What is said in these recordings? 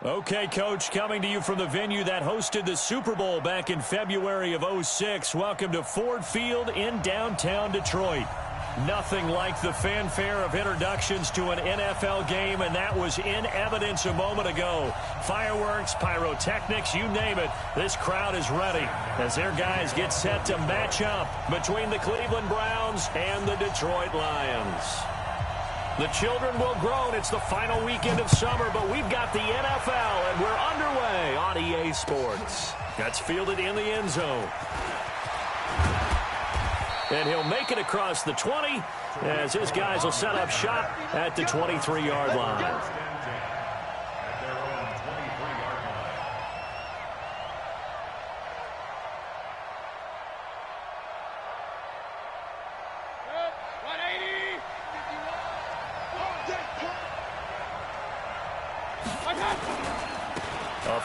Okay, Coach, coming to you from the venue that hosted the Super Bowl back in February of '06. Welcome to Ford Field in downtown Detroit. Nothing like the fanfare of introductions to an NFL game, and that was in evidence a moment ago. Fireworks, pyrotechnics, you name it. This crowd is ready as their guys get set to match up between the Cleveland Browns and the Detroit Lions. The children will groan. It's the final weekend of summer, but we've got the NFL, and we're underway on EA Sports. That's fielded in the end zone. And he'll make it across the 20 as his guys will set up shop at the 23-yard line.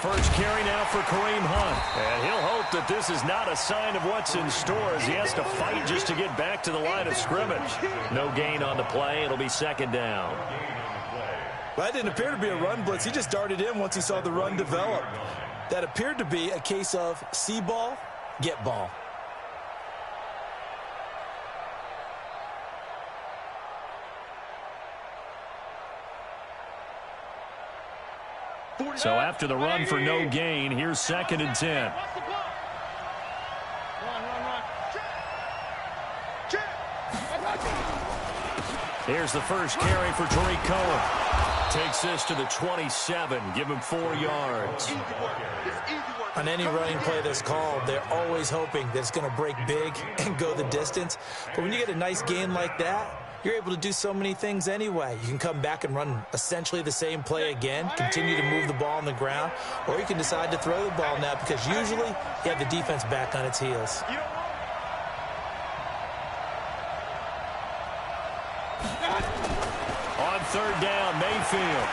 First carry now for Kareem Hunt. And he'll hope that this is not a sign of what's in store as he has to fight just to get back to the line of scrimmage. No gain on the play. It'll be second down. Well, that didn't appear to be a run blitz. He just darted in once he saw the run develop. That appeared to be a case of see ball, get ball. So after the run for no gain, here's second and 10. Here's the first carry for Tariq Cohen. Takes this to the 27. Give him 4 yards. On any running play that's called, they're always hoping that it's going to break big and go the distance. But when you get a nice gain like that, you're able to do so many things anyway. You can come back and run essentially the same play again, continue to move the ball on the ground, or you can decide to throw the ball now because usually you have the defense back on its heels. On third down, Mayfield.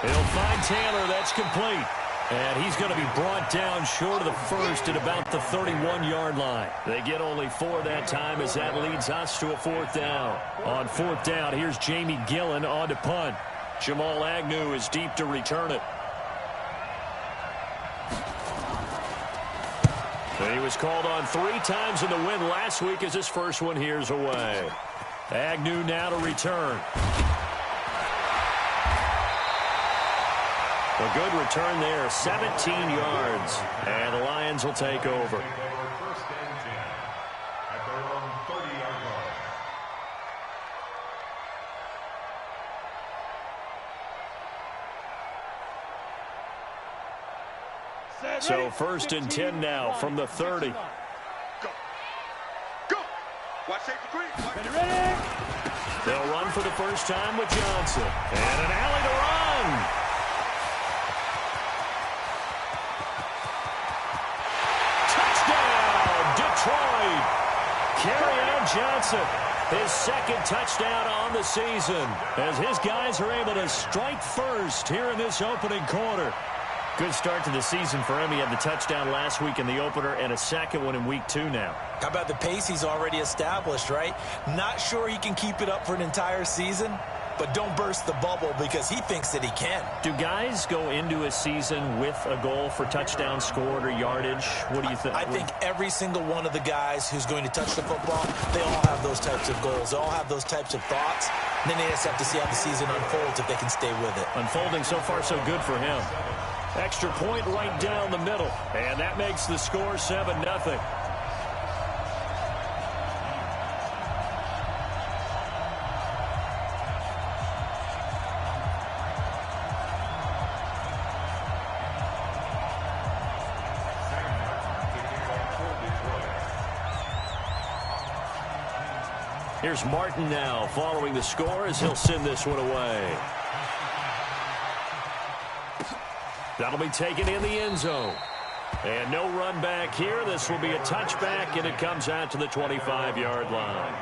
He'll find Taylor. That's complete. And he's going to be brought down short of the first at about the 31-yard line. They get only 4 that time as that leads us to a fourth down. On fourth down, here's Jamie Gillen on to punt. Jamal Agnew is deep to return it. And he was called on 3 times in the win last week as his first one here's away. Agnew now to return. A good return there, 17 yards. And the Lions will take over. So first and 10 now from the 30. Go. Go. Watch safety three. Ready. They'll run for the first time with Johnson. And an alley to run. Detroit. Kerryon Johnson, his second touchdown on the season as his guys are able to strike first here in this opening quarter. Good start to the season for him. He had the touchdown last week in the opener and a second one in week 2 now. How about the pace he's already established, right? Not sure he can keep it up for an entire season, but don't burst the bubble because he thinks that he can. Do guys go into a season with a goal for touchdown scored or yardage? What do you think? I think every single one of the guys who's going to touch the football, they all have those types of goals. They all have those types of thoughts. And then they just have to see how the season unfolds if they can stay with it. Unfolding so far so good for him. Extra point right down the middle. And that makes the score 7-0. Here's Martin now following the score as he'll send this one away. That'll be taken in the end zone. And no run back here. This will be a touchback, and it comes out to the 25-yard line.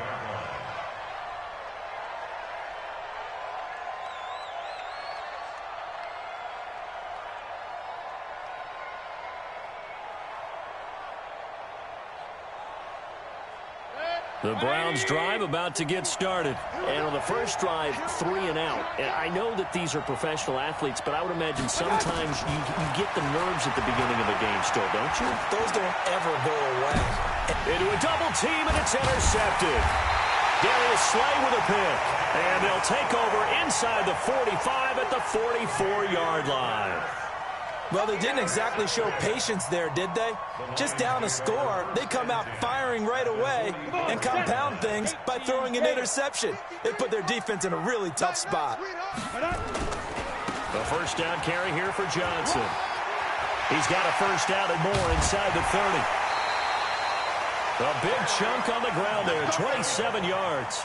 The Browns drive about to get started. And on the first drive, 3 and out. And I know that these are professional athletes, but I would imagine sometimes you get the nerves at the beginning of a game still, don't you? Those don't ever go away. Into a double team, and it's intercepted. Darius Slay with a pick. And they'll take over inside the 45 at the 44-yard line. Well, they didn't exactly show patience there, did they? Just down a score, they come out firing right away and compound things by throwing an interception. They put their defense in a really tough spot. The first down carry here for Johnson. He's got a first down and more inside the 30. A big chunk on the ground there, 27 yards.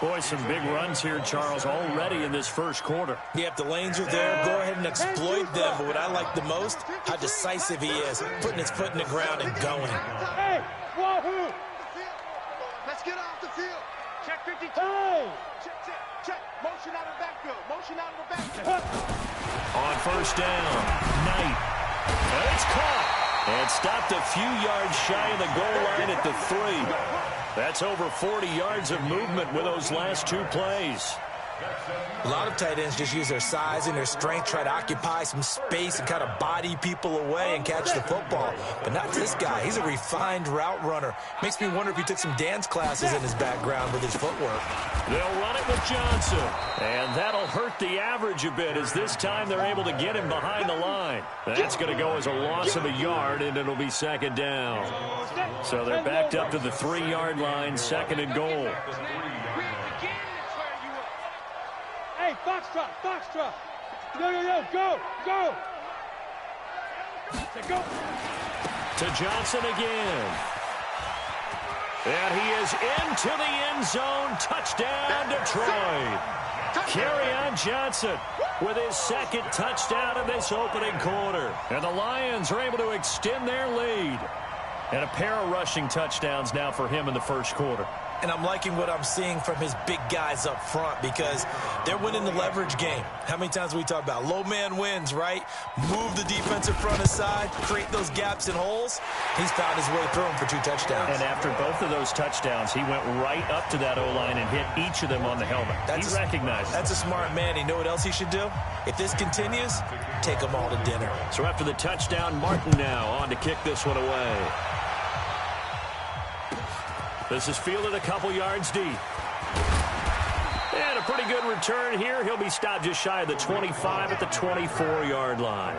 Boy, some big runs here, Charles, already in this first quarter. Yep, the lanes are there. Go ahead and exploit them. But what I like the most, how decisive he is, putting his foot in the ground and going. Hey, wahoo! Let's get off the field. Check 52. Hey. Check. Motion out of the backfield. Motion out of the backfield. On first down, Knight. And it's caught. And stopped a few yards shy of the goal line at the 3. That's over 40 yards of movement with those last 2 plays. A lot of tight ends just use their size and their strength, try to occupy some space and kind of body people away and catch the football. But not this guy. He's a refined route runner. Makes me wonder if he took some dance classes in his background with his footwork. They'll run it with Johnson. And that'll hurt the average a bit as this time they're able to get him behind the line. That's going to go as a loss of a yard, and it'll be second down. So they're backed up to the 3-yard line, second and goal. Hey, Foxtrot. Yo, go. Go. To Johnson again. And he is into the end zone. Touchdown, Detroit. Kerryon Johnson with his second touchdown in this opening quarter. And the Lions are able to extend their lead. And a pair of rushing touchdowns now for him in the first quarter. And I'm liking what I'm seeing from his big guys up front because they're winning the leverage game. How many times have we talked about low man wins, right? Move the defensive front aside, create those gaps and holes. He's found his way through them for 2 touchdowns. And after both of those touchdowns, he went right up to that O-line and hit each of them on the helmet. He recognized it. That's a smart man. You know what else he should do? If this continues, take them all to dinner. So after the touchdown, Martin now on to kick this one away. This is fielded a couple yards deep. And a pretty good return here. He'll be stopped just shy of the 25 at the 24-yard line.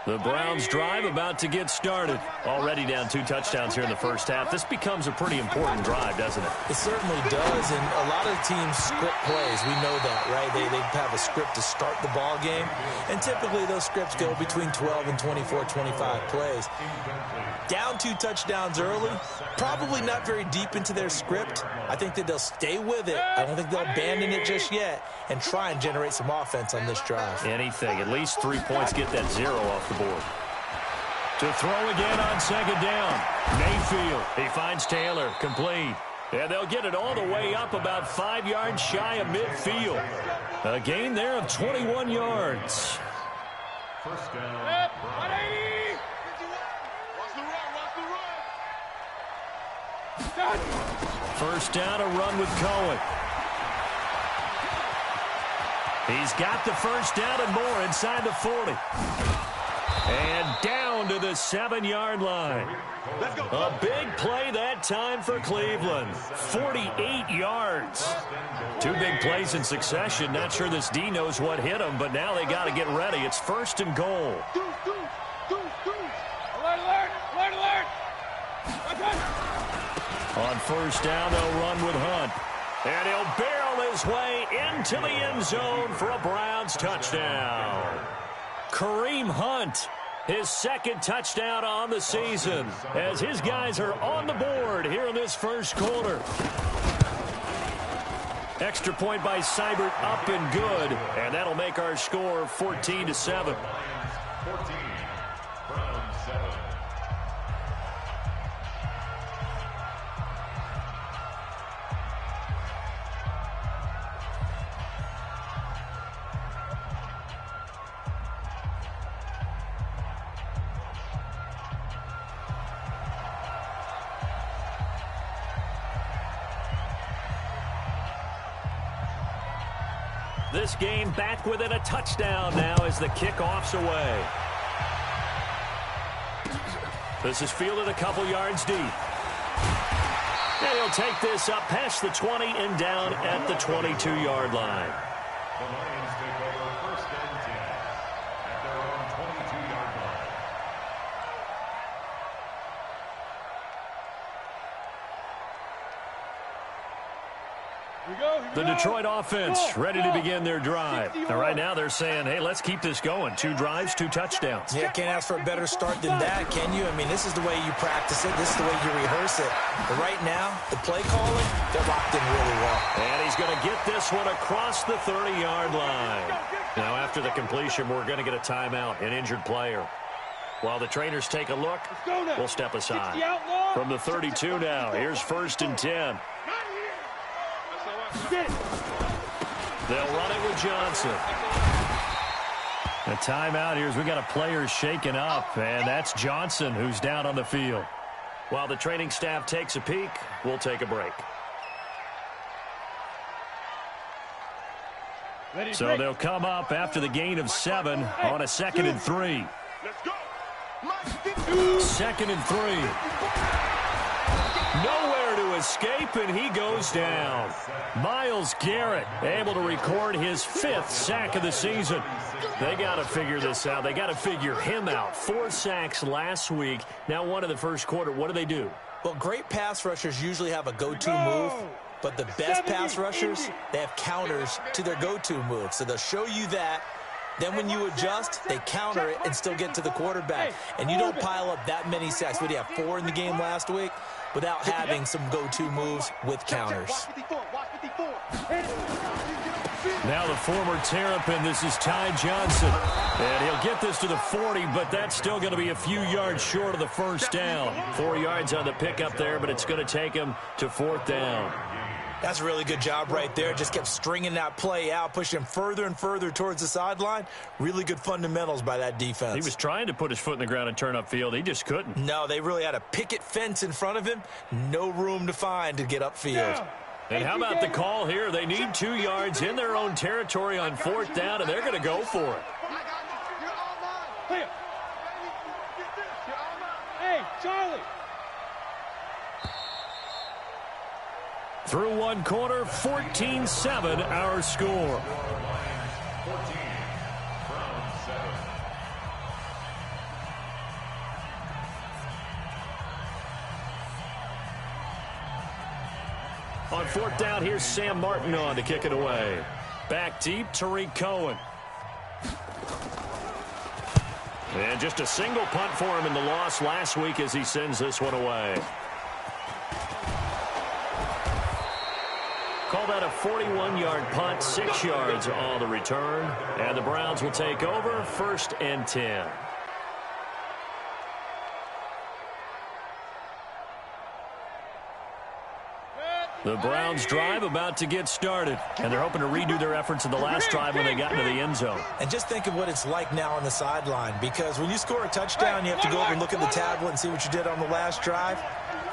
The Browns drive about to get started. Already down 2 touchdowns here in the first half. This becomes a pretty important drive, doesn't it? It certainly does, and a lot of teams script plays. We know that, right? They have a script to start the ball game, and typically those scripts go between 12 and 24, 25 plays. Down 2 touchdowns early, probably not very deep into their script. I think that they'll stay with it. I don't think they'll abandon it just yet and try and generate some offense on this drive. Anything. At least 3 points, get that 0 off the board. To throw again on second down. Mayfield. He finds Taylor. Complete. And they'll get it all the way up about 5 yards shy of midfield. A gain there of 21 yards. First down. 180. First down, a run with Cohen. He's got the first down and more inside the 40. And down to the 7-yard line. A big play that time for Cleveland. 48 yards. 2 big plays in succession. Not sure this D knows what hit him, but now they got to get ready. It's first and goal. Alert. On first down, they'll run with Hunt. And he'll barrel his way into the end zone for a Browns touchdown. Kareem Hunt, his second touchdown on the season, as his guys are on the board here in this first quarter. Extra point by Seibert, up and good, and that'll make our score 14-7. 14, Browns 7. This game back within a touchdown now as the kickoff's away. This is fielded a couple yards deep. And he'll take this up past the 20 and down at the 22-yard line. The Lions take over first and 10 at their own 22-yard line. The Detroit offense ready to begin their drive. And right now they're saying, hey, let's keep this going. 2 drives, 2 touchdowns. Yeah, can't ask for a better start than that, can you? I mean, this is the way you practice it. This is the way you rehearse it. But right now, the play calling, they're locked in really well. And he's going to get this one across the 30-yard line. Now, after the completion, we're going to get a timeout, an injured player. While the trainers take a look, we'll step aside. From the 32 now, here's first and 10. They'll run it with Johnson. A timeout here as we got a player shaken up, and that's Johnson who's down on the field. While the training staff takes a peek, we'll take a break. So they'll come up after the gain of 7 on a 2nd and 3. Let's go. 2nd and 3. Nowhere to escape, and he goes down. Myles Garrett able to record his 5th sack of the season. They got to figure this out. They got to figure him out. 4 sacks last week. Now one in the first quarter. What do? Well, great pass rushers usually have a go-to move, but the best pass rushers, they have counters to their go-to move. So they'll show you that. Then when you adjust, they counter it and still get to the quarterback. And you don't pile up that many sacks. What do you have, 4 in the game last week? Without having some go-to moves with counters. Now the former Terrapin, this is Ty Johnson. And he'll get this to the 40, but that's still going to be a few yards short of the first down. 4 yards on the pickup there, but it's going to take him to 4th down. That's a really good job right there. Just kept stringing that play out, pushing him further and further towards the sideline. Really good fundamentals by that defense. He was trying to put his foot in the ground and turn upfield. He just couldn't. No, they really had a picket fence in front of him. No room to find to get upfield. And how about the call here? They need 2 yards in their own territory on 4th down, and they're going to go for it. Hey, Charlie. Through one quarter, 14-7 our score. 14, round 7. On 4th down, here's Sam Martin on to kick it away. Back deep, Tariq Cohen. And just a single punt for him in the loss last week as he sends this one away. Call that a 41-yard punt, 6 yards on the return. And the Browns will take over, 1st and 10. The Browns drive about to get started, and they're hoping to redo their efforts in the last drive when they got into the end zone. And just think of what it's like now on the sideline, because when you score a touchdown, you have to go over and look at the tablet and see what you did on the last drive.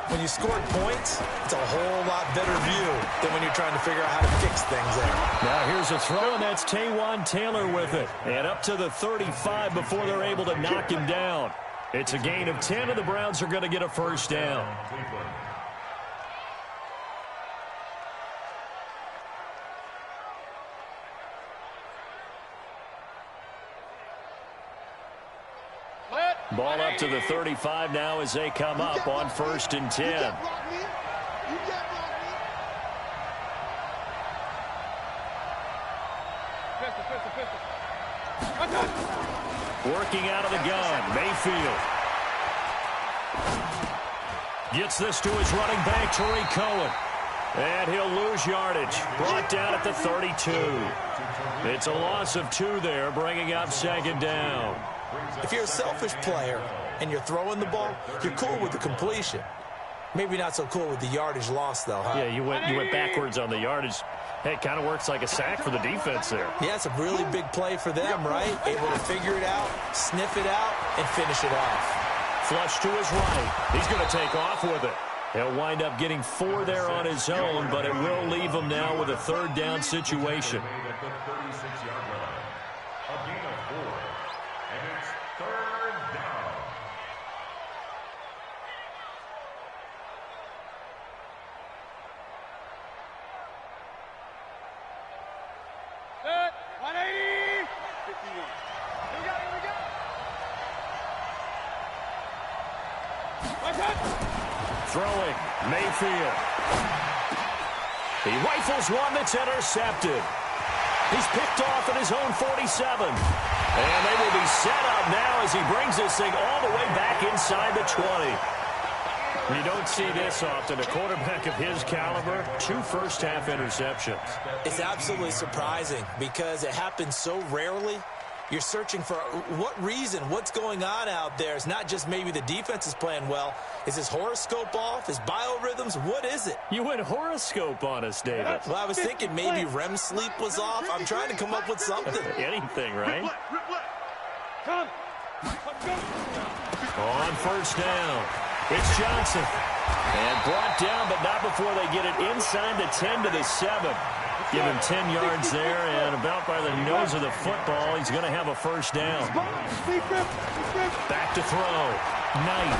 When you score points, it's a whole lot better view than when you're trying to figure out how to fix things there. Now here's a throw, and that's Taywan Taylor with it. And up to the 35 before they're able to knock him down. It's a gain of 10, and the Browns are going to get a 1st down. Ball up to the 35 now as they come up on 1st and 10. Working out of the gun, Mayfield. Gets this to his running back, Tariq Cohen. And he'll lose yardage. Brought down at the 32. It's a loss of 2 there, bringing up 2nd down. If you're a selfish player and you're throwing the ball, you're cool with the completion. Maybe not so cool with the yardage loss, though, huh? Yeah, you went backwards on the yardage. Hey, it kind of works like a sack for the defense there. Yeah, it's a really big play for them, right? Able to figure it out, sniff it out, and finish it off. Flush to his right. He's going to take off with it. He'll wind up getting 4 there on his own, but it will leave him now with a 3rd down situation. And it's third down. Set. 180. 51. Here we go. Here we go. Throwing, Mayfield. He rifles one that's intercepted. He's picked off at his own 47. And they will be set up now as he brings this thing all the way back inside the 20. You don't see this often. A quarterback of his caliber, 2 first-half interceptions. It's absolutely surprising because it happens so rarely. You're searching for what reason, what's going on out there. It's not just maybe the defense is playing well. Is his horoscope off? His biorhythms? What is it? You went horoscope on us, David. Well, I was thinking maybe REM sleep was off. I'm trying to come up with something. Anything, right? Come. On first down, it's Johnson. And brought down, but not before they get it inside the 10 to the 7. Give him 10 yards there, and about by the nose of the football, he's going to have a first down. Back to throw. Knight.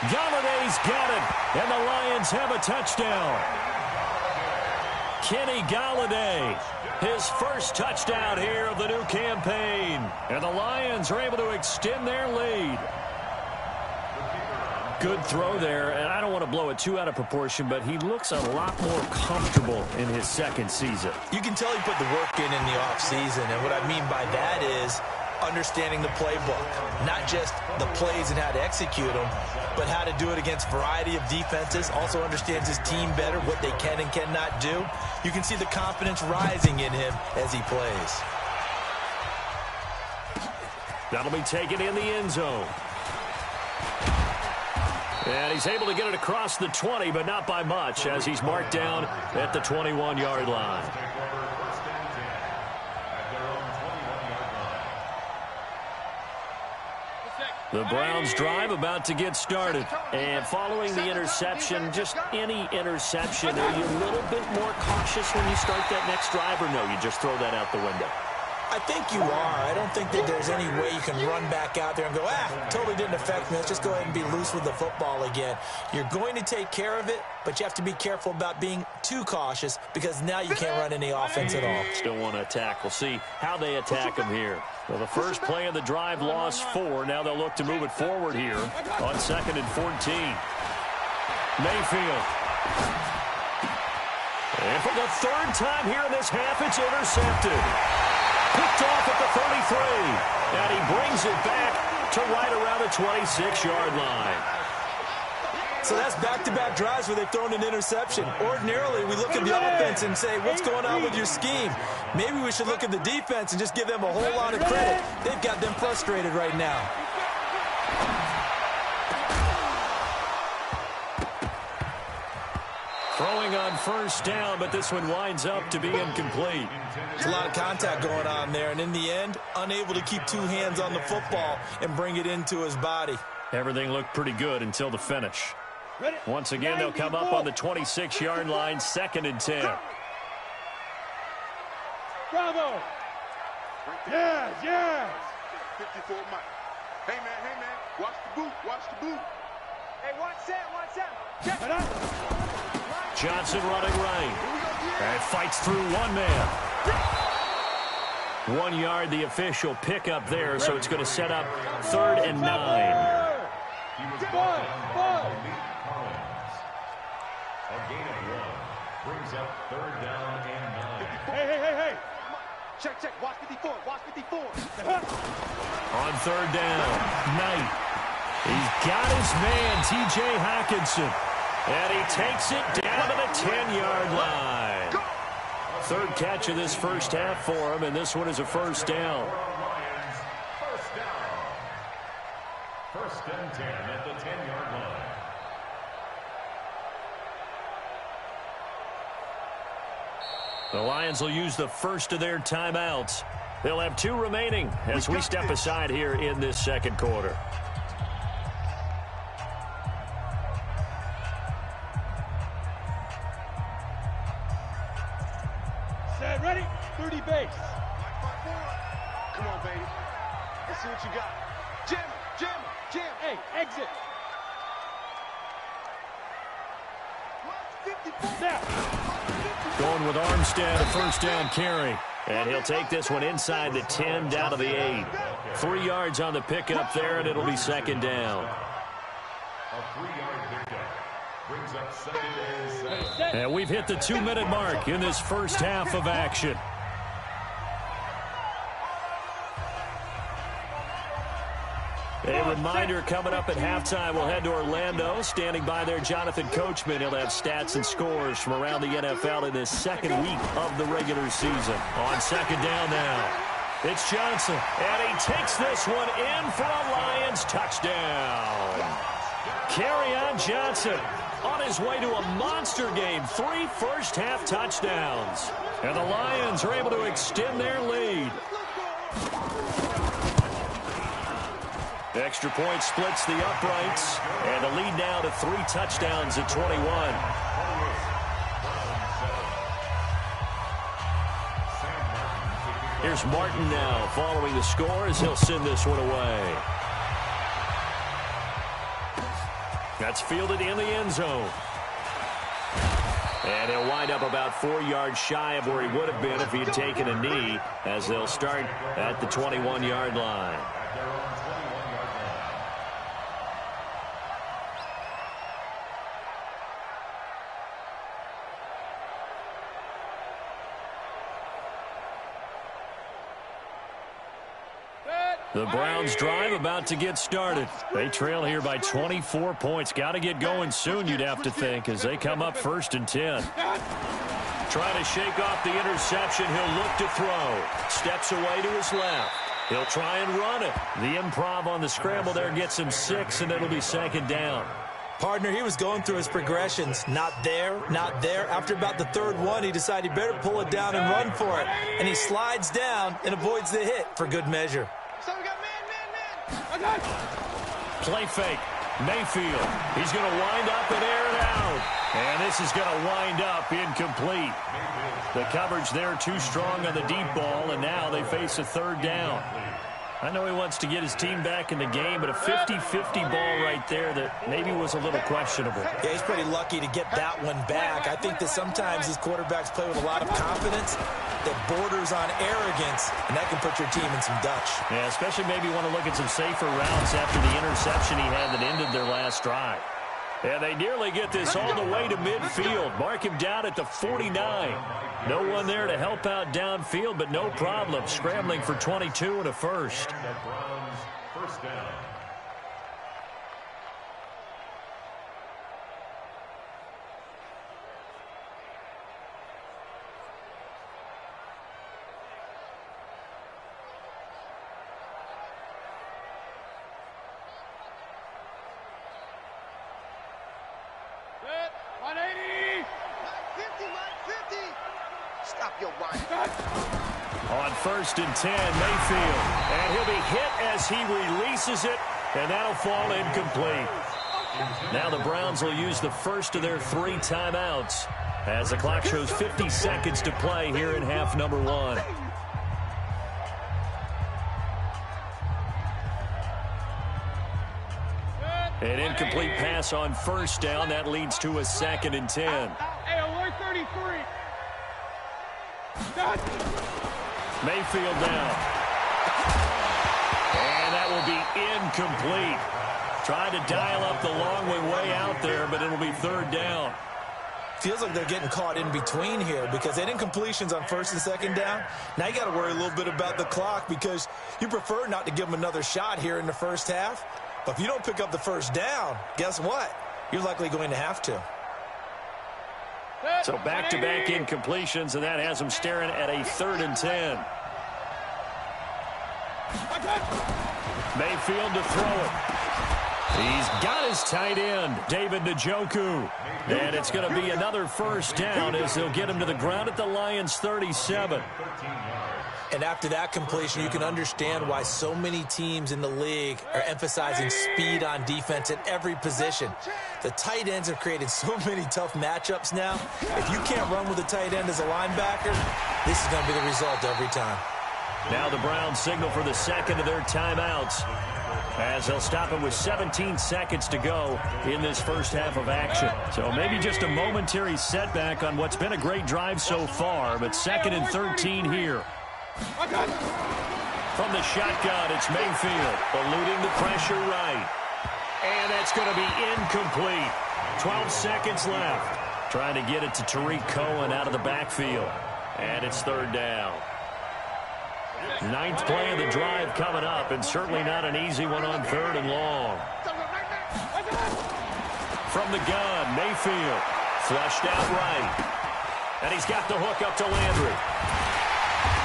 Galladay's got it, and the Lions have a touchdown. Kenny Galladay, his first touchdown here of the new campaign. And the Lions are able to extend their lead. Good throw there, and I don't want to blow it too out of proportion, but he looks a lot more comfortable in his second season. You can tell he put the work in the offseason, and what I mean by that is understanding the playbook. Not just the plays and how to execute them, but how to do it against a variety of defenses. Also understands his team better, what they can and cannot do. You can see the confidence rising in him as he plays. That'll be taken in the end zone. And he's able to get it across the 20, but not by much, as he's marked down at the 21-yard line. The Browns drive about to get started. And following the interception, just any interception, are you a little bit more cautious when you start that next drive, or no, you just throw that out the window? I think you are. I don't think that there's any way you can run back out there and go, totally didn't affect me. Let's just go ahead and be loose with the football again. You're going to take care of it, but you have to be careful about being too cautious because now you can't run any offense at all. Still want to attack. We'll see how they attack him here. Well, the first play of the drive lost 4. Now they'll look to move it forward here on 2nd and 14. Mayfield. And for the 3rd time here in this half, it's intercepted. Picked off at the 33, and he brings it back to right around the 26-yard line. So that's back-to-back drives where they've thrown an interception. Ordinarily, we look at the offense and say, what's going on with your scheme? Maybe we should look at the defense and just give them a whole lot of credit. They've got them frustrated right now. Throwing on first down, but this one winds up to be incomplete. There's a lot of contact going on there, and in the end, unable to keep 2 hands on the football and bring it into his body. Everything looked pretty good until the finish. Once again, they'll come up on the 26-yard line, 2nd and 10. Bravo! Yes! 54 Mike. Hey, man, watch the boot, Hey, watch that. Johnson running right. And fights through one man. 1 yard, the official pickup there, so it's going to set up 3rd and 9. A gain of 1 brings up 3rd down and 9. Hey. Check. Watch 54. On 3rd down, Knight. He's got his man, T.J. Hockenson. And he takes it down to the 10-yard line. 3rd catch of this first half for him, and this one is a first down. First down. 1st and 10 at the 10-yard line. The Lions will use the first of their timeouts. They'll have 2 remaining as we step aside here in this 2nd quarter. Set, ready? 30 base. Come on, baby. Let's see what you got. Jam, jam, jam. Hey, exit. Going with Armstead, a first down carry. And he'll take this one inside the 10, down to the 8. 3 yards on the pickup there, and it'll be second down. A 3-yard pickup brings up second and 7. And we've hit the 2-minute mark in this first half of action. A reminder, coming up at halftime, we'll head to Orlando. Standing by there, Jonathan Coachman. He'll have stats and scores from around the NFL in this second week of the regular season. On second down now, it's Johnson. And he takes this one in for a Lions touchdown. Kerryon Johnson on his way to a monster game. 3 first-half touchdowns. And the Lions are able to extend their lead. Extra point splits the uprights, and the lead now to 3 touchdowns at 21. Here's Martin now following the score as he'll send this one away. That's fielded in the end zone. And he'll wind up about 4 yards shy of where he would have been if he had taken a knee, as they'll start at the 21-yard line. The Browns drive about to get started. They trail here by 24 points. Got to get going soon, you'd have to think, as they come up 1st and 10. Trying to shake off the interception. He'll look to throw. Steps away to his left. He'll try and run it. The improv on the scramble there gets him 6, and it'll be second down. Partner, he was going through his progressions. Not there, not there. After about the 3rd one, he decided he better pull it down and run for it. And he slides down and avoids the hit for good measure. So we got man. Play fake. Mayfield. He's going to wind up and air it out. And this is going to wind up incomplete. The coverage there too strong on the deep ball, and now they face a 3rd down. I know he wants to get his team back in the game, but a 50-50 ball right there that maybe was a little questionable. Yeah, he's pretty lucky to get that one back. I think that sometimes these quarterbacks play with a lot of confidence that borders on arrogance, and that can put your team in some Dutch. Yeah, especially maybe want to look at some safer routes after the interception he had that ended their last drive. And they nearly get this all the way to midfield. Mark him down at the 49. No one there to help out downfield, but no problem. Scrambling for 22 and a first. First down. On 1st and 10, Mayfield. And he'll be hit as he releases it, and that'll fall incomplete. Now the Browns will use the first of their 3 timeouts as the clock shows 50 seconds to play here in half number 1. An incomplete pass on 1st down. That leads to a 2nd and 10. Hey, alert 33. Mayfield down. And that will be incomplete. Trying to dial up the long way out there, but it'll be 3rd down. Feels like they're getting caught in between here because they had incompletions on 1st and 2nd down. Now you got to worry a little bit about the clock because you prefer not to give them another shot here in the first half. But if you don't pick up the 1st down, guess what? You're likely going to have to. So back-to-back incompletions, and that has them staring at a 3rd and 10. Mayfield to throw it. He's got his tight end, David Njoku. And it's going to be another 1st down as they'll get him to the ground at the Lions' 37. And after that completion, you can understand why so many teams in the league are emphasizing speed on defense at every position. The tight ends have created so many tough matchups now. If you can't run with a tight end as a linebacker, this is going to be the result every time. Now the Browns signal for the second of their timeouts, as they'll stop it with 17 seconds to go in this first half of action. So maybe just a momentary setback on what's been a great drive so far, but 2nd and 13 here. From the shotgun, it's Mayfield, eluding the pressure right. And that's going to be incomplete. 12 seconds left. Trying to get it to Tariq Cohen out of the backfield. And it's 3rd down. 9th play of the drive coming up, and certainly not an easy one on 3rd and long. From the gun, Mayfield, flushed out right. And he's got the hook up to Landry.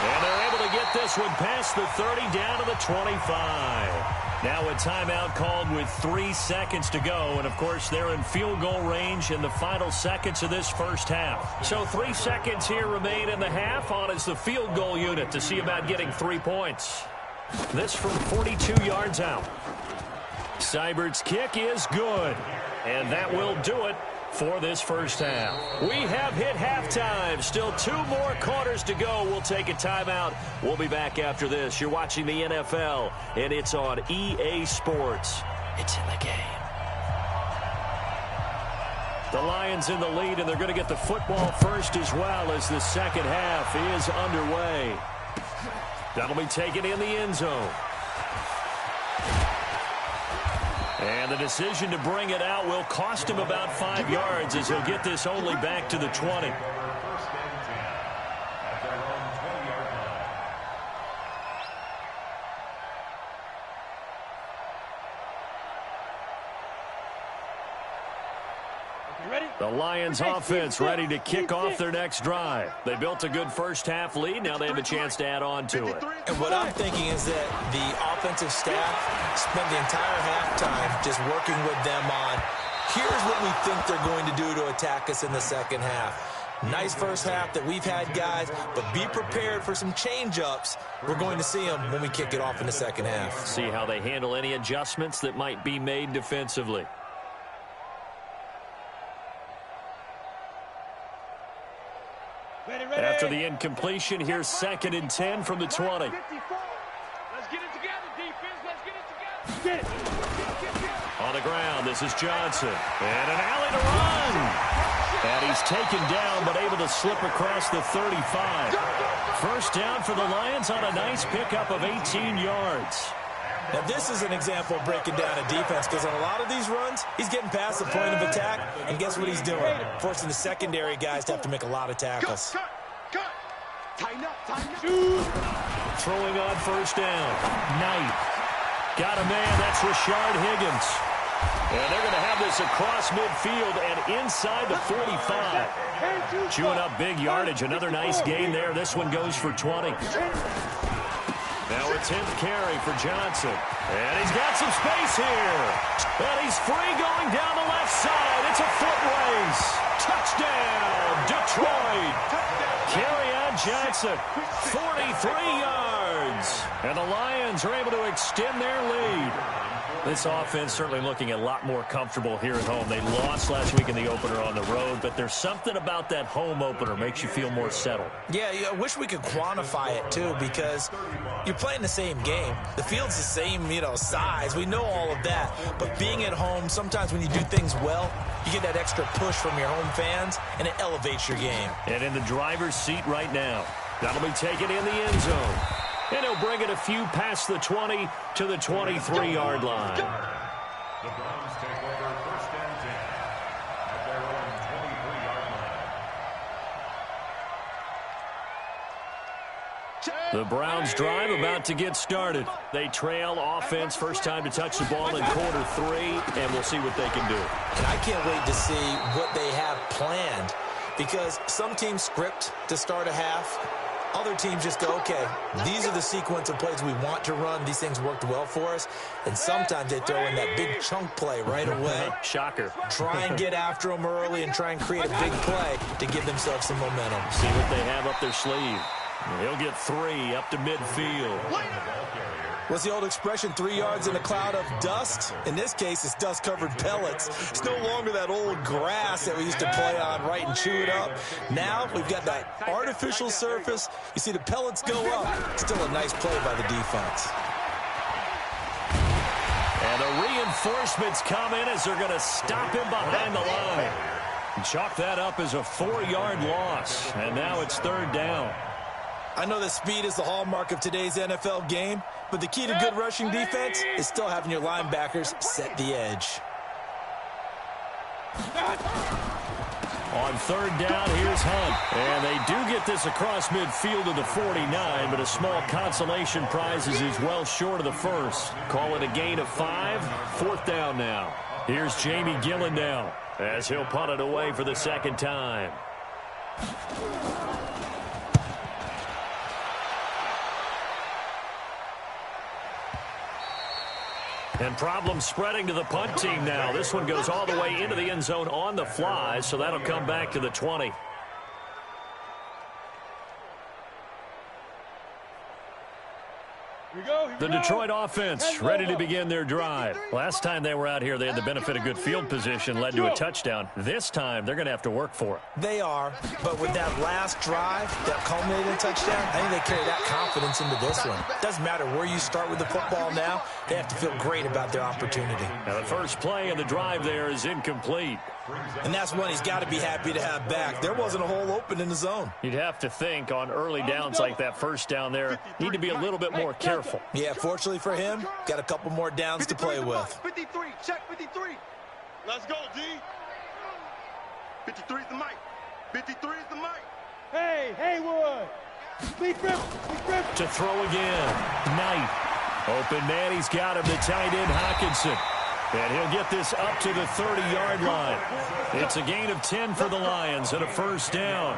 And they're able to get this one past the 30 down to the 25. Now a timeout called with 3 seconds to go. And, of course, they're in field goal range in the final seconds of this first half. So 3 seconds here remain in the half. On is the field goal unit to see about getting 3 points. This from 42 yards out. Seibert's kick is good. And that will do it for this first half. We have hit halftime. Still 2 more quarters to go. We'll take a timeout. We'll be back after this. You're watching the NFL, and it's on EA Sports. It's in the game. The Lions in the lead, and they're going to get the football first as well as the second half is underway. That'll be taken in the end zone. And the decision to bring it out will cost him about 5 yards as he'll get this only back to the 20. First and 10 at their own 20-yard line. The Lions offense ready to kick off their next drive. They built a good first half lead. Now they have a chance to add on to it. And what I'm thinking is that the offensive staff spent the entire halftime just working with them on, here's what we think they're going to do to attack us in the second half. Nice first half that we've had, guys, but be prepared for some change-ups. We're going to see them when we kick it off in the second half. See how they handle any adjustments that might be made defensively. After the incompletion, here's 2nd and 10 from the 20. Let's get it together, defense. Let's get it together. Get it. On the ground, this is Johnson. And an alley to run. And he's taken down, but able to slip across the 35. First down for the Lions on a nice pickup of 18 yards. Now, this is an example of breaking down a defense, because on a lot of these runs, he's getting past the point of attack, and guess what he's doing? Forcing the secondary guys to have to make a lot of tackles. Cut. Tighten up. Throwing on first down. Knight. Got a man. That's Rashard Higgins. And they're going to have this across midfield and inside the 45. Chewing up big yardage. Another nice gain there. This one goes for 20. Now a 10th carry for Johnson. And he's got some space here. And he's free going down the left side. It's a foot race. Touchdown, Detroit. Kerryon Johnson, 43 yards. And the Lions are able to extend their lead. This offense certainly looking a lot more comfortable here at home. They lost last week in the opener on the road, but there's something about that home opener makes you feel more settled. Yeah, I wish we could quantify it, too, because you're playing the same game. The field's the same, size. We know all of that. But being at home, sometimes when you do things well, you get that extra push from your home fans, and it elevates your game. And in the driver's seat right now. That'll be taken in the end zone. And he'll bring it a few past the 20 to the 23-yard line. The Browns take over first and 10 at their own 23-yard line. The Browns drive about to get started. They trail offense, first time to touch the ball in quarter 3, and we'll see what they can do. And I can't wait to see what they have planned, because some teams script to start a half. Other teams just go, okay, these are the sequence of plays we want to run. These things worked well for us. And sometimes they throw in that big chunk play right away. Shocker. Try and get after them early and try and create a big play to give themselves some momentum. See what they have up their sleeve. He'll get 3 up to midfield. The ball carrier What's the old expression, 3 yards in a cloud of dust? In this case, it's dust-covered pellets. It's no longer that old grass that we used to play on, right, and chew it up. Now we've got that artificial surface. You see the pellets go up. Still a nice play by the defense. And the reinforcements come in as they're going to stop him behind the line. Chalk that up as a 4-yard loss, and now it's 3rd down. I know that speed is the hallmark of today's NFL game, but the key to good rushing defense is still having your linebackers set the edge. On 3rd down, here's Hunt. And they do get this across midfield to the 49, but a small consolation prize as he's well short of the first. Call it a gain of 5. 4th down now. Here's Jamie Gillen now as he'll punt it away for the 2nd time. And problems spreading to the punt team now. This one goes all the way into the end zone on the fly, so that'll come back to the 20. The Detroit offense ready to begin their drive. Last time they were out here, they had the benefit of good field position, led to a touchdown. This time, they're going to have to work for it. They are, but with that last drive, that culminating touchdown, I think they carry that confidence into this one. Doesn't matter where you start with the football now, they have to feel great about their opportunity. Now, the first play of the drive there is incomplete. And that's one he's got to be happy to have back. There wasn't a hole open in the zone. You'd have to think on early downs like that first down there, need to be a little bit more careful. Yeah, fortunately for him, got a couple more downs to play with. 53, check 53. Let's go, D. 53 is the mic. 53 is the mic. Hey, Haywood. Sleep grip. To throw again. Knight. Open man, he's got him, the tight end Hockenson. And he'll get this up to the 30-yard line. It's a gain of 10 for the Lions and a 1st down.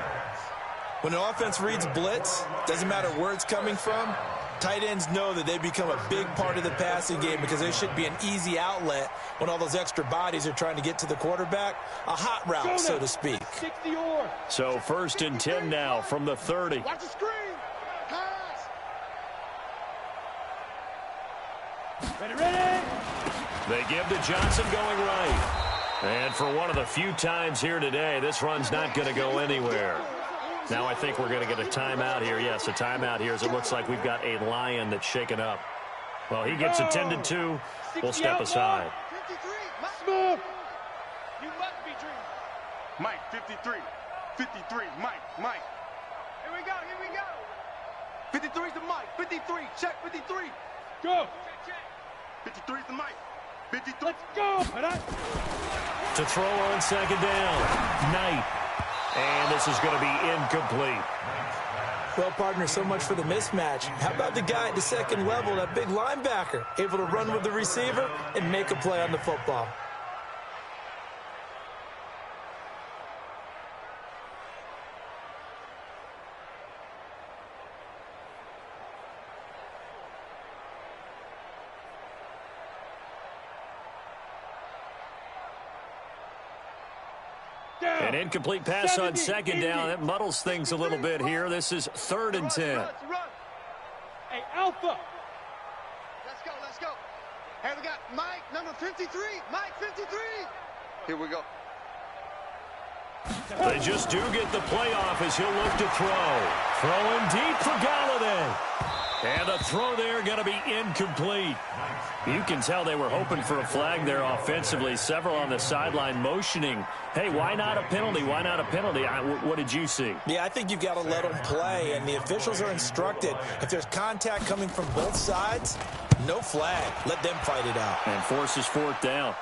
When an offense reads blitz, doesn't matter where it's coming from, tight ends know that they become a big part of the passing game because there should be an easy outlet when all those extra bodies are trying to get to the quarterback. A hot route, so to speak. So 1st and 10 now from the 30. Watch the screen. Pass. Ready. They give to Johnson going right. And for one of the few times here today, this run's not going to go anywhere. Now I think we're going to get a timeout here. Yes, a timeout here as it looks like we've got a Lion that's shaken up. Well, he gets attended to. We'll step aside. 53, Mike. You must be dreaming. Mike, 53. 53, Mike. Here we go. 53 is the Mike. 53, check 53. Go. Check. 53 is the Mike. 53. Let's go. To throw on 2nd down. Knight. And this is going to be incomplete. Well, partner, so much for the mismatch. How about the guy at the 2nd level, that big linebacker, able to run with the receiver and make a play on the football? An incomplete pass on 2nd down. That muddles things a little bit here. This is 3rd and 10. Run. Hey, Alpha. Let's go. Hey, we got Mike, number 53. Mike, 53. Here we go. They just do get the playoff as he'll look to throw. Throwing deep for Galladay. And the throw there going to be incomplete. You can tell they were hoping for a flag there offensively. Several on the sideline motioning. Hey, why not a penalty? Why not a penalty? What did you see? Yeah, I think you've got to let them play, and the officials are instructed. If there's contact coming from both sides, no flag. Let them fight it out. And forces 4th down.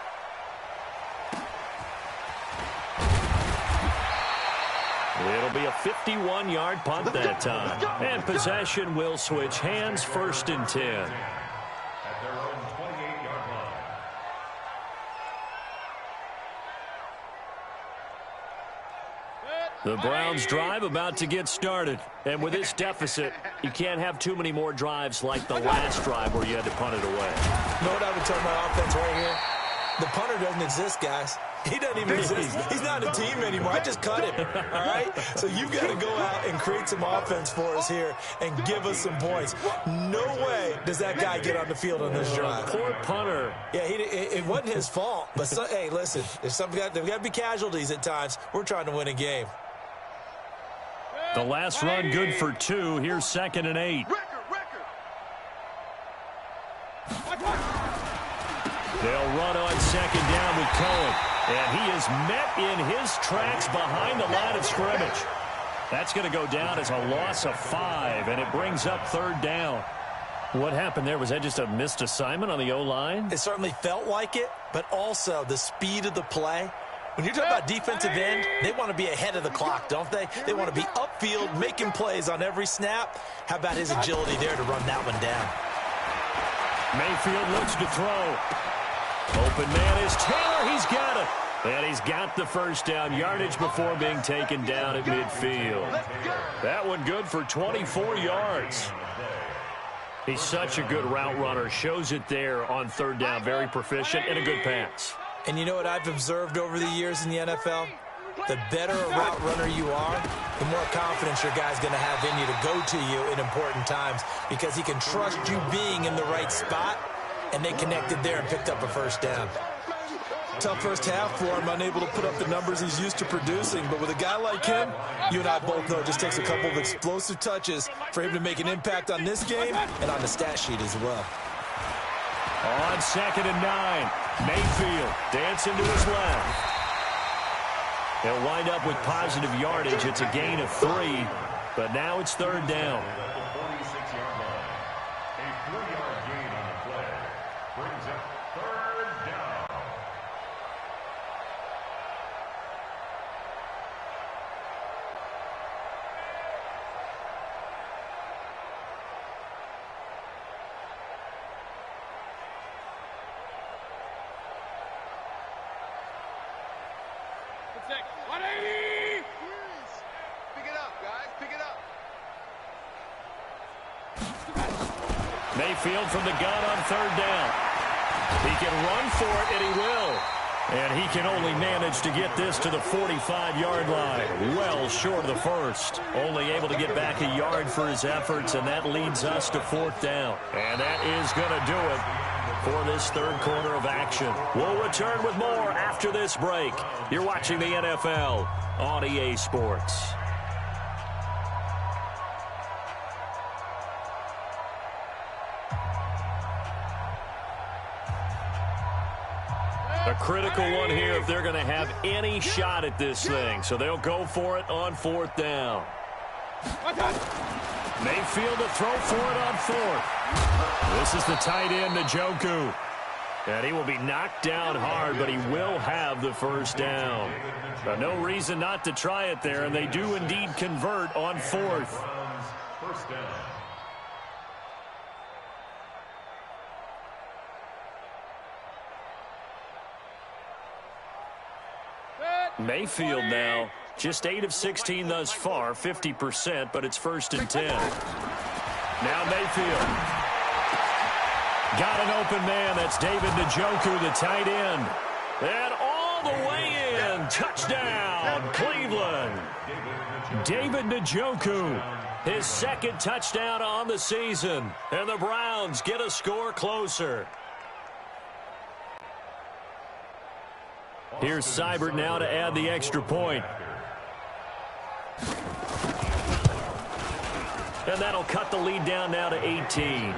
It'll be a 51-yard punt that time. And possession will switch hands, 1st and 10. At their own 28-yard line. The Browns drive about to get started. And with this deficit, you can't have too many more drives like the last drive where you had to punt it away. You know what I would tell my offense right here? The punter doesn't exist, guys. He doesn't even exist. He's not a team anymore. I just cut him, all right? So you've got to go out and create some offense for us here and give us some points. No way does that guy get on the field on this drive. Poor punter. Yeah, it wasn't his fault. But, hey, listen, there's got to be casualties at times. We're trying to win a game. The last run good for 2. Here's 2nd and 8. They'll run on 2nd down with Cohen. And he is met in his tracks behind the line of scrimmage. That's going to go down as a loss of 5, and it brings up 3rd down. What happened there? Was that just a missed assignment on the O-line? It certainly felt like it, but also the speed of the play. When you're talking about defensive end, they want to be ahead of the clock, don't they? They want to be upfield, making plays on every snap. How about his agility there to run that one down? Mayfield looks to throw. Open man is Taylor. He's got it. And he's got the first down yardage before being taken down at midfield. That one good for 24 yards. He's such a good route runner. Shows it there on 3rd down. Very proficient and a good pass. And you know what I've observed over the years in the NFL? The better a route runner you are, the more confidence your guy's going to have in you to go to you in important times because he can trust you being in the right spot, and they connected there and picked up a first down. Tough first half for him, unable to put up the numbers he's used to producing. But with a guy like him, you and I both know it just takes a couple of explosive touches for him to make an impact on this game and on the stat sheet as well. On 2nd and 9, Mayfield dancing to his left. They'll wind up with positive yardage. It's a gain of 3, but now it's 3rd down. Mayfield from the gun on 3rd down. He can run for it, and he will. And he can only manage to get this to the 45-yard line. Well short of the first. Only able to get back a yard for his efforts, and that leads us to 4th down. And that is going to do it for this 3rd quarter of action. We'll return with more after this break. You're watching the NFL on EA Sports. A critical one here if they're going to have any shot at this thing. So they'll go for it on 4th down. Mayfield to throw for it on 4th. This is the tight end, Njoku. And he will be knocked down hard, but he will have the first down. No reason not to try it there, and they do indeed convert on 4th. First down. Mayfield now just 8 of 16 thus far, 50%, but it's 1st and 10. Now Mayfield. Got an open man. That's David Njoku, the tight end. And all the way in. Touchdown, Cleveland. David Njoku, his 2nd touchdown on the season. And the Browns get a score closer. Here's Seibert now to add the extra point. And that'll cut the lead down now to 18.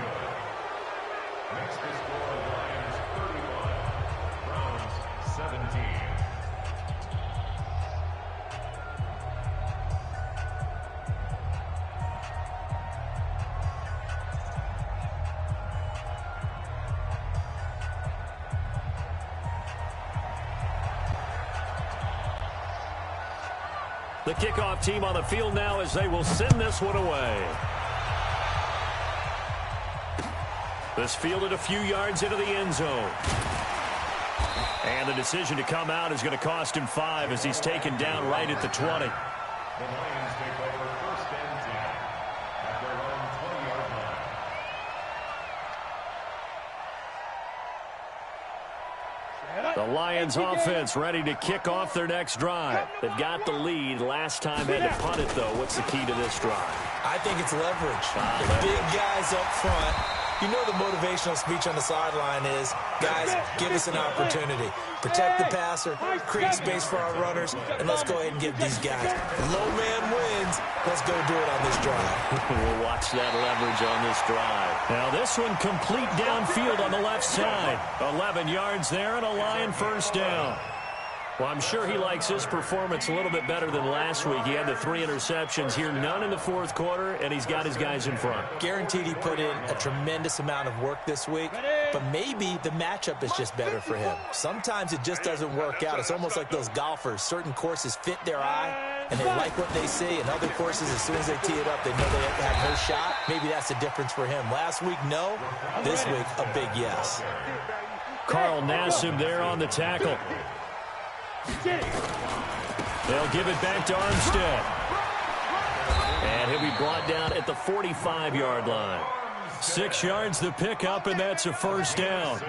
Next to score, Lions 35, Browns 17. The kickoff team on the field now as they will send this one away. This fielded a few yards into the end zone. And the decision to come out is going to cost him 5 as he's taken down right at the 20. The Lions take over 1st and 10 at their own 20-yard line. Lions offense ready to kick off their next drive. They've got the lead. Last time had to punt it, though. What's the key to this drive? I think it's leverage. The big guys up front. You know the motivational speech on the sideline is, guys, give us an opportunity. Protect the passer, create space for our runners, and let's go ahead and give these guys. Low man wins. Let's go do it on this drive. We'll watch that leverage on this drive. Now this one complete downfield on the left side. 11 yards there and a Lion first down. Well, I'm sure he likes his performance a little bit better than last week. He had the 3 interceptions here, none in the fourth quarter, and he's got his guys in front. Guaranteed he put in a tremendous amount of work this week, but maybe the matchup is just better for him. Sometimes it just doesn't work out. It's almost like those golfers. Certain courses fit their eye, and they like what they see, and other courses, as soon as they tee it up, they know they have no shot. Maybe that's the difference for him. Last week, no. This week, a big yes. Carl Nassib there on the tackle. They'll give it back to Armstead. And he'll be brought down at the 45-yard line. 6 yards the pickup, and that's a first down.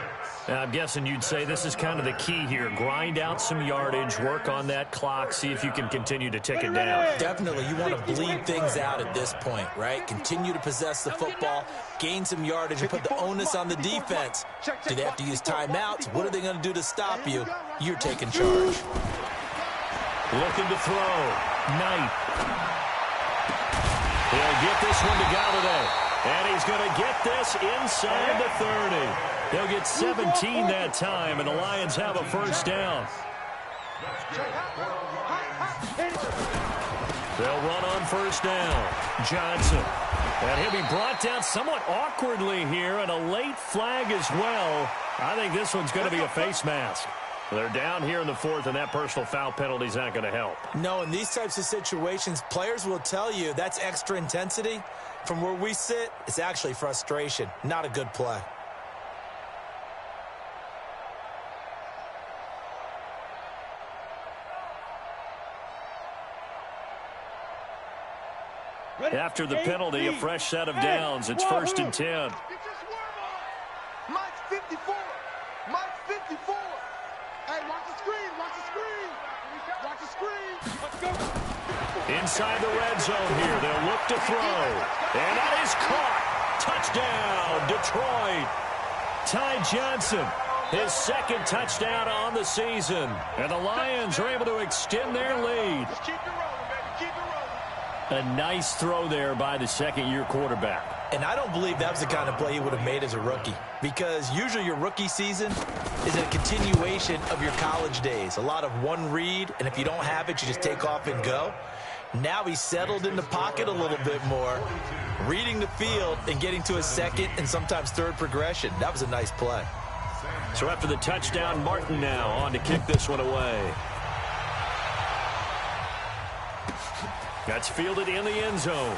Now, I'm guessing you'd say this is kind of the key here. Grind out some yardage, work on that clock, see if you can continue to tick it down. Definitely. You want to bleed things out at this point, right? Continue to possess the football, gain some yardage, and put the onus on the defense. Do they have to use timeouts? What are they going to do to stop you? You're taking charge. Looking to throw. Knight. He'll get this one to Golladay. And he's going to get this inside the 30. They'll get 17 that time, and the Lions have a first down. They'll run on first down. Johnson. And he'll be brought down somewhat awkwardly here, and a late flag as well. I think this one's going to be a face mask. They're down here in the fourth, and that personal foul penalty is not going to help. No, in these types of situations, players will tell you that's extra intensity. From where we sit, it's actually frustration. Not a good play. After the penalty, a fresh set of downs. It's first and 10. Mike's 54. Mike's 54. Hey, watch the screen. Watch the screen. Watch the screen. Let's go. Inside the red zone here. They'll look to throw. And that is caught. Touchdown, Detroit. Ty Johnson, his second touchdown on the season. And the Lions are able to extend their lead. Just keep it rolling, baby. Keep it rolling. A nice throw there by the second-year quarterback. And I don't believe that was the kind of play he would have made as a rookie, because usually your rookie season is a continuation of your college days. A lot of one read, and if you don't have it, you just take off and go. Now he's settled in the pocket a little bit more, reading the field and getting to a second and sometimes third progression. That was a nice play. So after the touchdown, Martin now on to kick this one away. That's fielded in the end zone.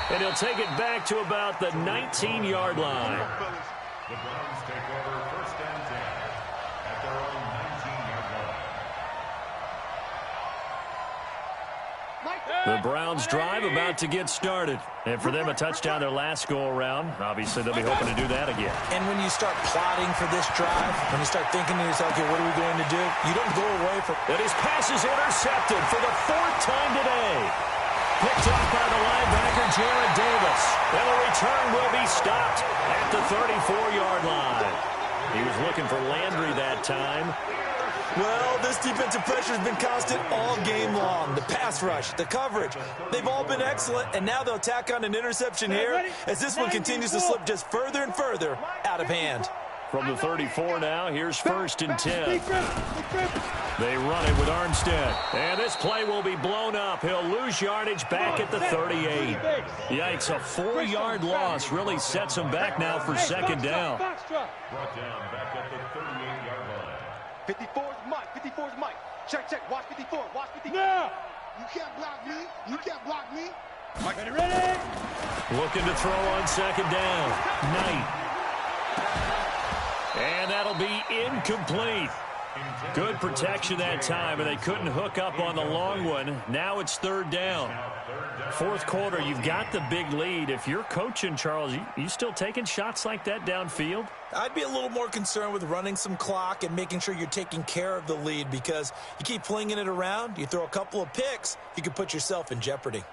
And he'll take it back to about the 19-yard line. The Browns take over first and 10 at their own 19-yard line. The Browns drive about to get started. And for them, a touchdown their last go-around. Obviously, they'll be hoping to do that again. And when you start plotting for this drive, when you start thinking to yourself, okay, what are we going to do? You don't go away from... And his pass is intercepted for the 4th time today. Picked off by the linebacker, Jarrad Davis. And the return will be stopped at the 34-yard line. He was looking for Landry that time. Well, this defensive pressure has been constant all game long. The pass rush, the coverage, they've all been excellent, and now they'll tack on an interception here as this one continues to slip just further and further out of hand. From the 34 now, here's first and 10. They run it with Armstead. And this play will be blown up. He'll lose yardage back at the 38. Yikes, a 4-yard loss really sets him back now for second down. Brought down back at the 38-yard line. 54 is Mike. 54 is Mike. Check, check. Watch 54. Watch 54. No. You can't block me. You can't block me. Mike, ready? Looking to throw on second down. Knight. And that'll be incomplete. Good protection that time, and they couldn't hook up on the long one. Now it's third down. Fourth quarter, you've got the big lead. If you're coaching, Charles, you still taking shots like that downfield? I'd be a little more concerned with running some clock and making sure you're taking care of the lead, because you keep flinging it around, you throw a couple of picks, you can put yourself in jeopardy.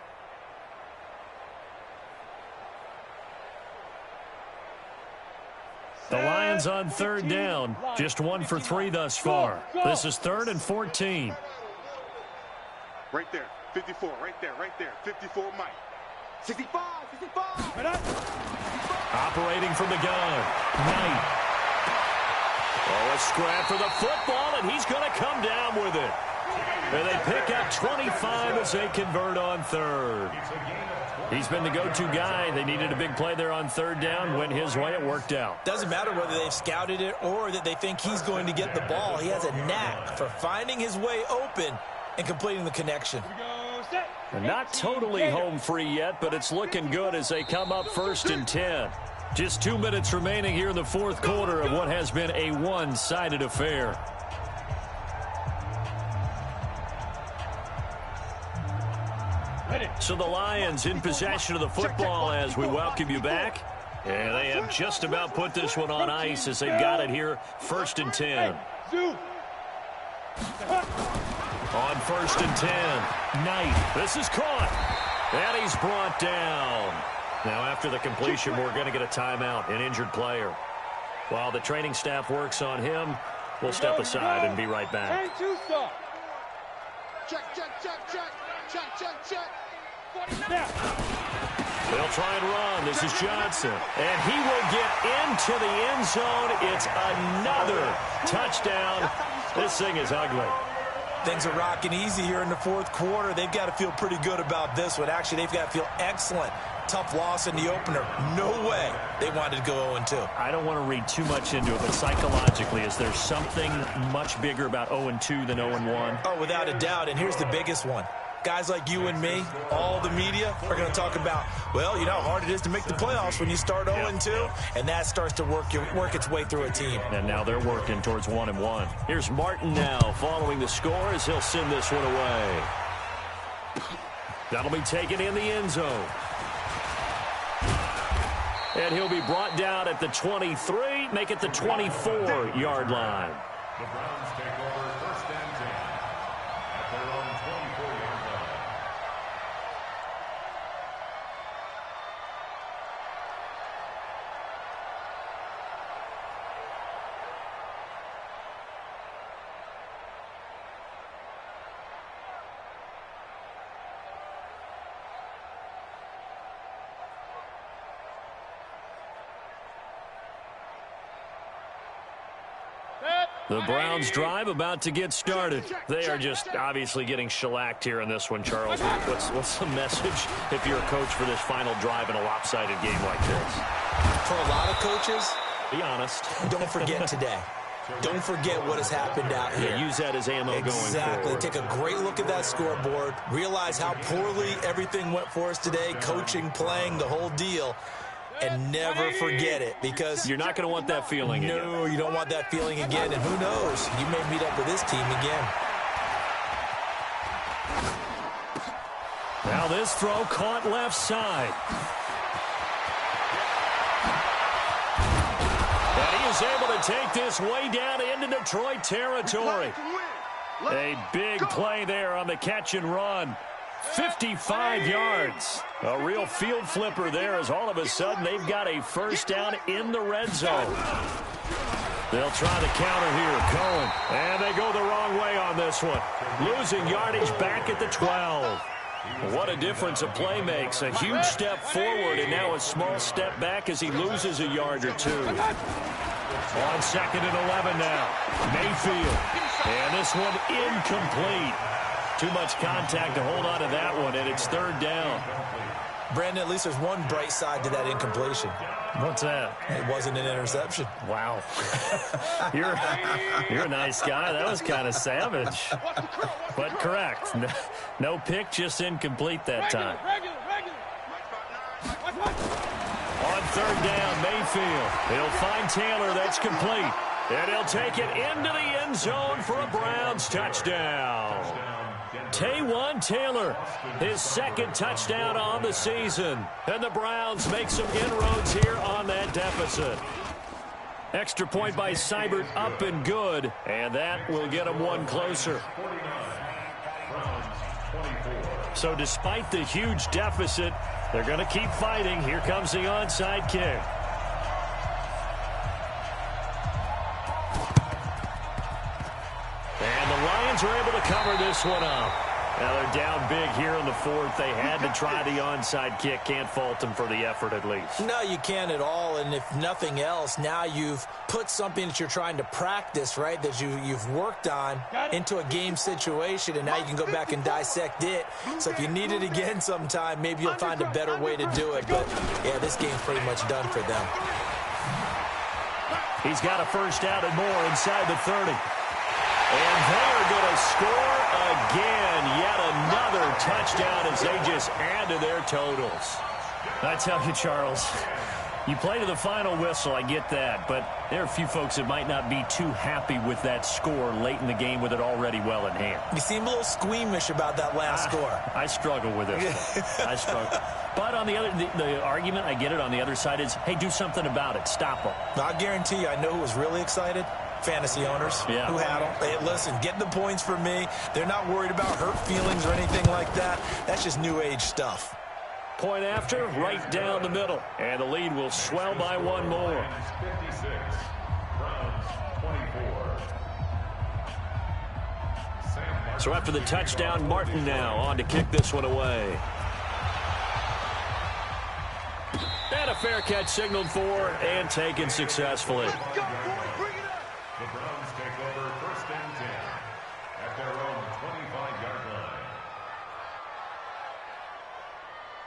The Lions on third down. Just 1 for 3 thus far. This is 3rd and 14. Right there. 54. Right there. 54, Mike. 65. Operating from the gun. Knight. Oh, a scrap for the football, and he's going to come down with it. And they pick up 25 as they convert on third. He's been the go-to guy. They needed a big play there on third down. Went his way. It worked out. Doesn't matter whether they've scouted it or that they think he's going to get the ball. He has a knack for finding his way open and completing the connection. They're not totally home free yet, but it's looking good as they come up 1st and 10. Just 2 minutes remaining here in the fourth quarter of what has been a one-sided affair. So the Lions in possession of the football as we welcome you back. And they have just about put this one on ice as they've got it here, 1st and 10. On 1st and 10, Knight. This is caught. And he's brought down. Now after the completion, we're going to get a timeout, an injured player. While the training staff works on him, we'll step aside and be right back. Check. They'll try and run. This is Johnson. And he will get into the end zone. It's another touchdown. This thing is ugly. Things are rocking easy here in the fourth quarter. They've got to feel pretty good about this one. Actually, they've got to feel excellent. Tough loss in the opener. No way they wanted to go 0-2. I don't want to read too much into it, but psychologically, is there something much bigger about 0-2 than 0-1? Oh, without a doubt. And here's the biggest one. Guys like you and me, all the media, are going to talk about, well, you know how hard it is to make the playoffs when you start 0-2, and that starts to work its way through a team. And now they're working towards 1-1. Here's Martin now following the score as he'll send this one away. That'll be taken in the end zone. And he'll be brought down at the 23, make it the 24-yard line. The Browns take over 1st and 10 at their own 24-yard line. The Browns drive about to get started. They are just obviously getting shellacked here in this one, Charles. What's the message if you're a coach for this final drive in a lopsided game like this? For a lot of coaches, be honest. Don't forget today. Don't forget what has happened out here. Yeah, use that as ammo going forward. Exactly. Take a great look at that scoreboard. Realize how poorly everything went for us today. Coaching, playing, the whole deal. And never forget it, because you're not going to want that feeling again. No, you don't want that feeling again. And who knows? You may meet up with this team again. Now this throw caught left side. And he is able to take this way down into Detroit territory. A big play there on the catch and run. 55 yards. A real field flipper there, as all of a sudden they've got a first down in the red zone. They'll try the counter here. Cohen. And they go the wrong way on this one. Losing yardage back at the 12. What a difference a play makes. A huge step forward and now a small step back as he loses a yard or two. On 2nd and 11 now. Mayfield. And this one incomplete. Too much contact to hold on to that one, and it's 3rd down. Brandon, at least there's one bright side to that incompletion. What's that? It wasn't an interception. Wow. You're a nice guy. That was kind of savage. But correct. No pick, just incomplete that time. On 3rd down, Mayfield. He'll find Taylor. That's complete. And he'll take it into the end zone for a Browns touchdown. Taywan Taylor, his second touchdown on the season. And the Browns make some inroads here on that deficit. Extra point by Seibert up and good. And that will get them one closer. So despite the huge deficit, they're going to keep fighting. Here comes the onside kick. And the Lions are able to cover this one up. Now they're down big here in the fourth. They had to try the onside kick. Can't fault them for the effort at least. No, you can't at all. And if nothing else, now you've put something that you're trying to practice, right, that you've worked on into a game situation, and now you can go back and dissect it. So if you need it again sometime, maybe you'll find a better way to do it. But, yeah, this game's pretty much done for them. He's got a first down and more inside the 30. And they are going to score again. Yet another touchdown as they just add to their totals. I tell you, Charles, you play to the final whistle, I get that. But there are a few folks that might not be too happy with that score late in the game with it already well in hand. You seem a little squeamish about that last score. I struggle with this one. I struggle. But on the other, the argument, I get it, on the other side is, hey, do something about it. Stop them. I guarantee you, I know who was really excited. Fantasy owners who had them. Hey, listen, get the points for me. They're not worried about hurt feelings or anything like that. That's just new age stuff. Point after, right down the middle. And the lead will swell by one more. 56, Browns 24. So after the touchdown, Martin now on to kick this one away. And a fair catch signaled for and taken successfully. The Browns take over first and 10 at their own 25-yard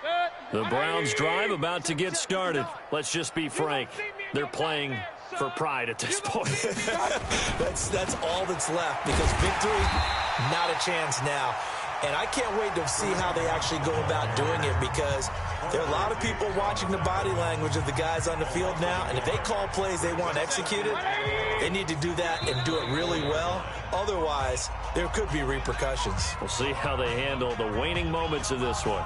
line. The Browns drive about to get started. Let's just be frank. They're playing for pride at this point. That's all that's left, because victory, not a chance now. And I can't wait to see how they actually go about doing it, because there are a lot of people watching the body language of the guys on the field now, and if they call plays they want executed, they need to do that and do it really well. Otherwise, there could be repercussions. We'll see how they handle the waning moments of this one.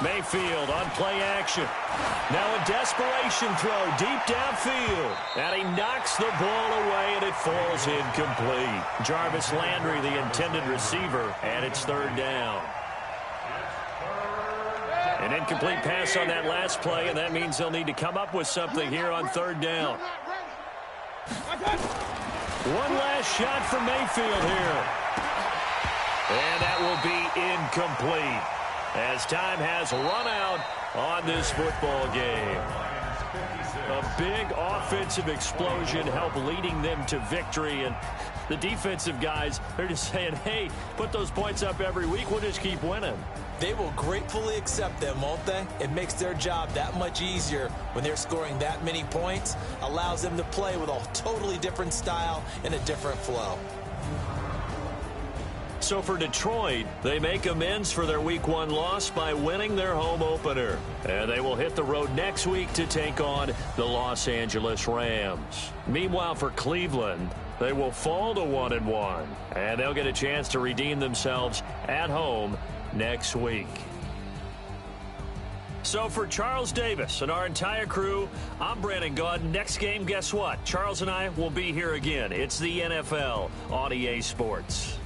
Mayfield on play action. Now a desperation throw deep downfield. And he knocks the ball away, and it falls incomplete. Jarvis Landry, the intended receiver, and it's third down. An incomplete pass on that last play, and that means they'll need to come up with something here on third down. One last shot for Mayfield here. And that will be incomplete, as time has run out on this football game. A big offensive explosion helped leading them to victory, and the defensive guys, they're just saying, hey, put those points up every week, we'll just keep winning. They will gratefully accept them, won't they? It makes their job that much easier when they're scoring that many points. Allows them to play with a totally different style and a different flow. So for Detroit, they make amends for their Week 1 loss by winning their home opener. And they will hit the road next week to take on the Los Angeles Rams. Meanwhile, for Cleveland, they will fall to 1-1. And they'll get a chance to redeem themselves at home next week. So for Charles Davis and our entire crew, I'm Brandon Gaudin. Next game, guess what? Charles and I will be here again. It's the NFL on EA Sports.